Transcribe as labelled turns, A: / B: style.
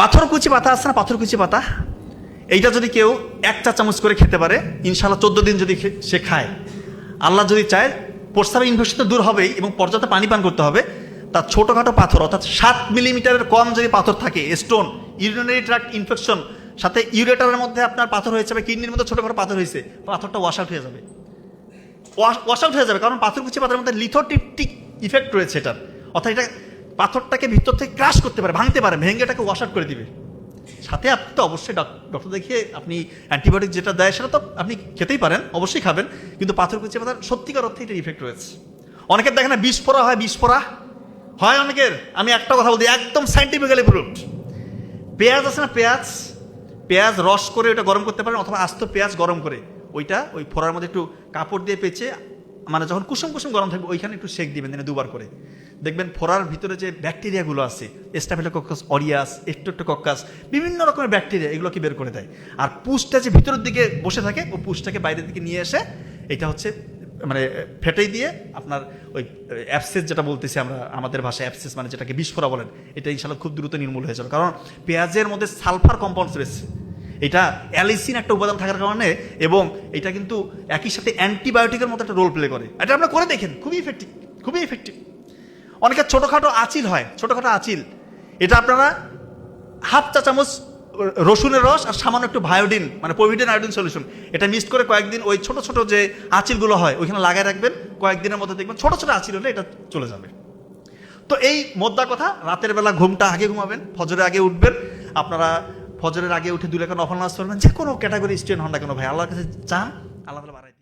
A: পাথরকুচি পাতা আছে না, পাথরকুচি পাতা, এইটা যদি কেউ 1 চা চামচ করে খেতে পারে, ইনশাল্লাহ 14 দিন যদি সে খায়, আল্লাহ যদি চায়, প্রস্রাবের ইনফেকশন তো দূর হবেই এবং পর্যাপ্ত পানি পান করতে হবে। তার ছোটোখাটো পাথর অর্থাৎ 7 মিলিমিটারের কম যদি পাথর থাকে, স্টোন, ইউরিনারি ট্র্যাক্ট ইনফেকশন, সাথে ইউরেটারের মধ্যে আপনার পাথর হয়েছে বা কিডনির মধ্যে ছোটোখাটো পাথর হয়েছে, পাথরটা ওয়াশ আউট হয়ে যাবে, ওয়াশ আউট হয়ে যাবে। কারণ পাথরকুচি পাতার মধ্যে লিথোট্রিপটিক ইফেক্ট রয়েছে এটার, অর্থাৎ এটা পাথরটাকে ভিতর থেকে ক্রাশ করতে পারে, ভাঙতে পারে, ভেঙে এটাকে ওয়াশ আউট করে দিবে। সাথে আপনি তো অবশ্যই ডক্টর দেখিয়ে আপনি অ্যান্টিবায়োটিক যেটা দেয় সেটা তো আপনি খেতেই পারেন, অবশ্যই খাবেন, কিন্তু পাথরকুচি পাতার সত্যিকার অর্থে এটা ইফেক্ট রয়েছে। অনেকের দেখে না বিস্ফোরা হয়, বিস্ফোরা হয় অনেকের। আমি একটা কথা বলছি, একদম সাইন্টিফিক্যালি প্রুভড। পেঁয়াজ আছে না, পেঁয়াজ রস করে ওটা গরম করতে পারেন, অথবা আস্ত পেঁয়াজ গরম করে ওইটা ওই ফোড়ার মধ্যে একটু কাপড় দিয়ে পেঁচে, মানে যখন কুসুম কুসুম গরম থাকবে ওইখানে একটু সেক দিবেন দিনে 2 বার করে। দেখবেন ফোড়ার ভিতরে যে ব্যাকটেরিয়াগুলো আছে, স্টাফিলোকক্কাস অরিয়াস, স্ট্রেপ্টোকক্কাস, বিভিন্ন রকমের ব্যাকটেরিয়া, এগুলোকে বের করে দেয়। আর পুষটা যে ভিতরের দিকে বসে থাকে, ও পুষটাকে বাইরের দিকে নিয়ে এসে এটা হচ্ছে মানে ফেটেই দিয়ে আপনার ওই অ্যাবসেস যেটা বলতেছি আমরা আমাদের ভাষায়, অ্যাবসেস মানে যেটাকে বিস্ফোরা বলেন, এটা ইনশাল্লাহ খুব দ্রুত নির্মূল হয়ে যাবে। কারণ পেঁয়াজের মধ্যে সালফার কম্পাউন্ডস রয়েছে, এটা অ্যালিসিন একটা উপাদান থাকার কারণে, এবং এটা কিন্তু একই সাথে অ্যান্টিবায়োটিকের মতো একটা রোল প্লে করে। এটা আপনারা করে দেখেন, খুবই ইফেক্টিভ, খুবই ইফেক্টিভ। অনেকের ছোটোখাটো আঁচিল হয়, ছোটোখাটো আঁচিল, এটা আপনারা 1/2 চা চামচ রসুনের রস আর সামান্য একটু ভায়োডিন মানে পোভিডেন আয়োডিন সলিউশন, এটা মিক্সড করে কয়েকদিন ওই ছোটো ছোটো যে আঁচিলগুলো হয় ওইখানে লাগায় রাখবেন, কয়েকদিনের মধ্যে দেখবেন ছোটো ছোটো আঁচিল হলে এটা চলে যাবে। তো এই মোদ্দা কথা, রাতের বেলা ঘুমটা আগে ঘুমাবেন, ফজরের আগে উঠবেন। আপনারা ফজরের আগে উঠে 2 রাকাত নফল নামাজ পড়বেন, যে কোনো ক্যাটাগরি স্টুডেন্ট হন না কেন ভাই, আল্লাহর কাছে চান, আল্লাহ তাআলা বাড়ায়।